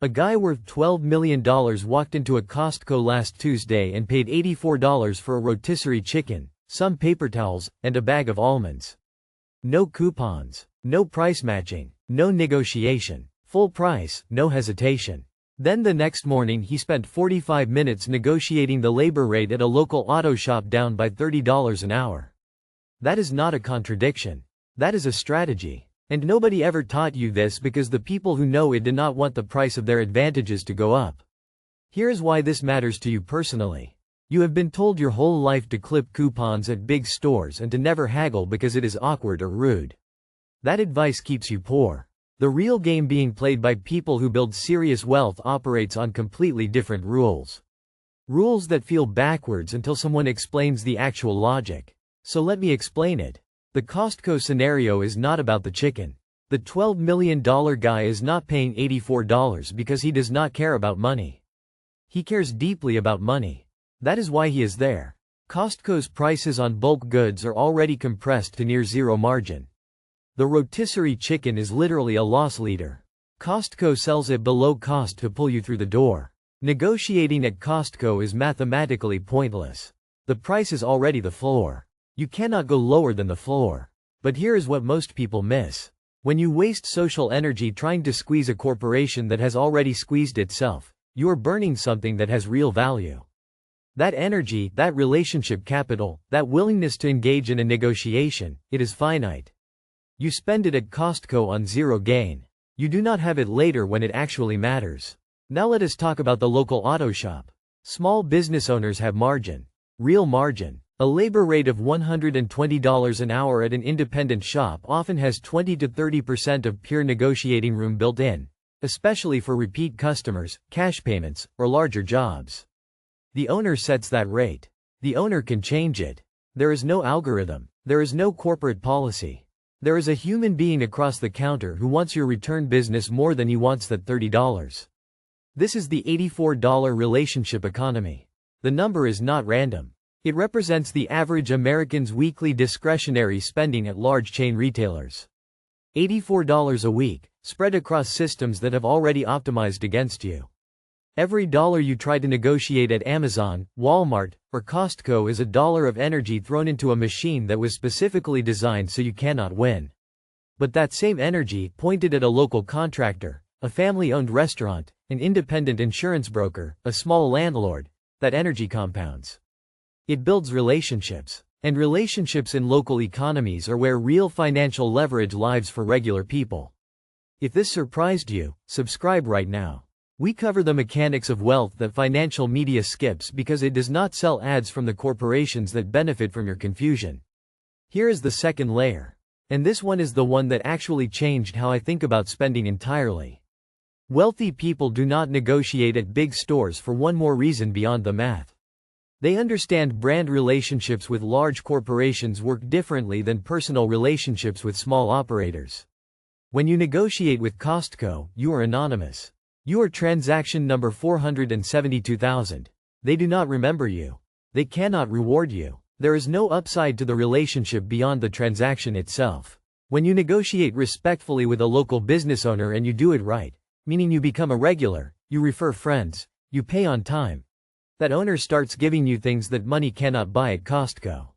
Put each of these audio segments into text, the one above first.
A guy worth $12 million walked into a Costco last Tuesday and paid $84 for a rotisserie chicken, some paper towels, and a bag of almonds. No coupons. No price matching. No negotiation. Full price, no hesitation. Then the next morning he spent 45 minutes negotiating the labor rate at a local auto shop down by $30 an hour. That is not a contradiction. That is a strategy. And nobody ever taught you this because the people who know it do not want the price of their advantages to go up. Here is why this matters to you personally. You have been told your whole life to clip coupons at big stores and to never haggle because it is awkward or rude. That advice keeps you poor. The real game being played by people who build serious wealth operates on completely different rules. Rules that feel backwards until someone explains the actual logic. So let me explain it. The Costco scenario is not about the chicken. The $12 million guy is not paying $84 because he does not care about money. He cares deeply about money. That is why he is there. Costco's prices on bulk goods are already compressed to near zero margin. The rotisserie chicken is literally a loss leader. Costco sells it below cost to pull you through the door. Negotiating at Costco is mathematically pointless. The price is already the floor. You cannot go lower than the floor. But here is what most people miss. When you waste social energy trying to squeeze a corporation that has already squeezed itself, you are burning something that has real value. That energy, that relationship capital, that willingness to engage in a negotiation, it is finite. You spend it at Costco on zero gain. You do not have it later when it actually matters. Now let us talk about the local auto shop. Small business owners have margin. Real margin. A labor rate of $120 an hour at an independent shop often has 20 to 30% of pure negotiating room built in, especially for repeat customers, cash payments, or larger jobs. The owner sets that rate. The owner can change it. There is no algorithm. There is no corporate policy. There is a human being across the counter who wants your return business more than he wants that $30. This is the $84 relationship economy. The number is not random. It represents the average American's weekly discretionary spending at large chain retailers. $84 a week, spread across systems that have already optimized against you. Every dollar you try to negotiate at Amazon, Walmart, or Costco is a dollar of energy thrown into a machine that was specifically designed so you cannot win. But that same energy, pointed at a local contractor, a family-owned restaurant, an independent insurance broker, a small landlord, that energy compounds. It builds relationships. And relationships in local economies are where real financial leverage lives for regular people. If this surprised you, subscribe right now. We cover the mechanics of wealth that financial media skips because it does not sell ads from the corporations that benefit from your confusion. Here is the second layer. And this one is the one that actually changed how I think about spending entirely. Wealthy people do not negotiate at big stores for one more reason beyond the math. They understand brand relationships with large corporations work differently than personal relationships with small operators. When you negotiate with Costco, you are anonymous. You are transaction number 472,000. They do not remember you. They cannot reward you. There is no upside to the relationship beyond the transaction itself. When you negotiate respectfully with a local business owner and you do it right, meaning you become a regular, you refer friends, you pay on time, that owner starts giving you things that money cannot buy at Costco.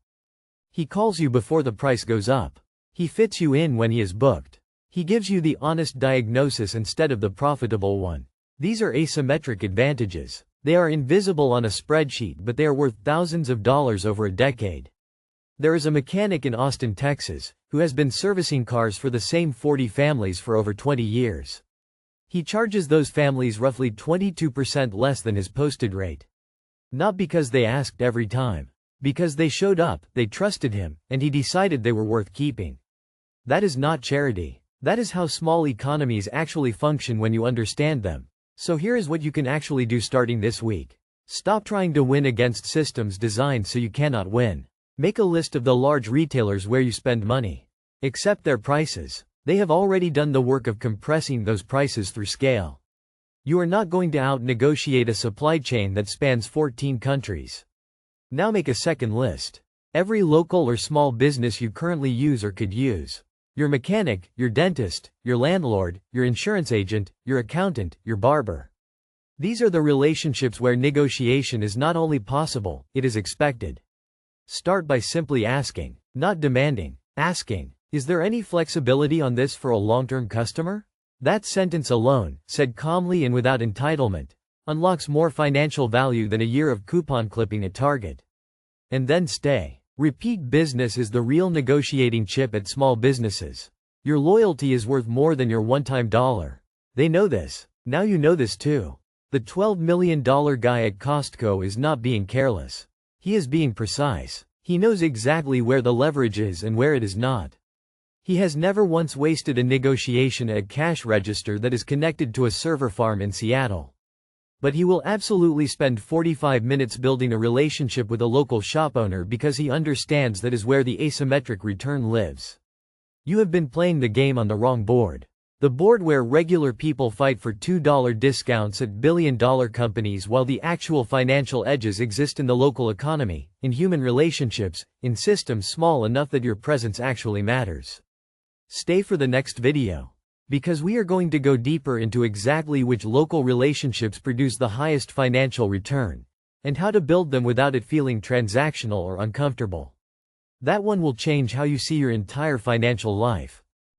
He calls you before the price goes up. He fits you in when he is booked. He gives you the honest diagnosis instead of the profitable one. These are asymmetric advantages. They are invisible on a spreadsheet, but they are worth thousands of dollars over a decade. There is a mechanic in Austin, Texas, who has been servicing cars for the same 40 families for over 20 years. He charges those families roughly 22% less than his posted rate. Not because they asked every time. Because they showed up, they trusted him, and he decided they were worth keeping. That is not charity. That is how small economies actually function when you understand them. So here is what you can actually do starting this week. Stop trying to win against systems designed so you cannot win. Make a list of the large retailers where you spend money. Accept their prices. They have already done the work of compressing those prices through scale. You are not going to out-negotiate a supply chain that spans 14 countries. Now make a second list. Every local or small business you currently use or could use. Your mechanic, your dentist, your landlord, your insurance agent, your accountant, your barber. These are the relationships where negotiation is not only possible, it is expected. Start by simply asking, not demanding. Asking, is there any flexibility on this for a long-term customer? That sentence alone, said calmly and without entitlement, unlocks more financial value than a year of coupon clipping at Target. And then stay. Repeat business is the real negotiating chip at small businesses. Your loyalty is worth more than your one-time dollar. They know this. Now you know this too. The $12 million guy at Costco is not being careless. He is being precise. He knows exactly where the leverage is and where it is not. He has never once wasted a negotiation at a cash register that is connected to a server farm in Seattle. But he will absolutely spend 45 minutes building a relationship with a local shop owner because he understands that is where the asymmetric return lives. You have been playing the game on the wrong board. The board where regular people fight for $2 discounts at billion-dollar companies while the actual financial edges exist in the local economy, in human relationships, in systems small enough that your presence actually matters. Stay for the next video. Because we are going to go deeper into exactly which local relationships produce the highest financial return, and how to build them without it feeling transactional or uncomfortable. That one will change how you see your entire financial life.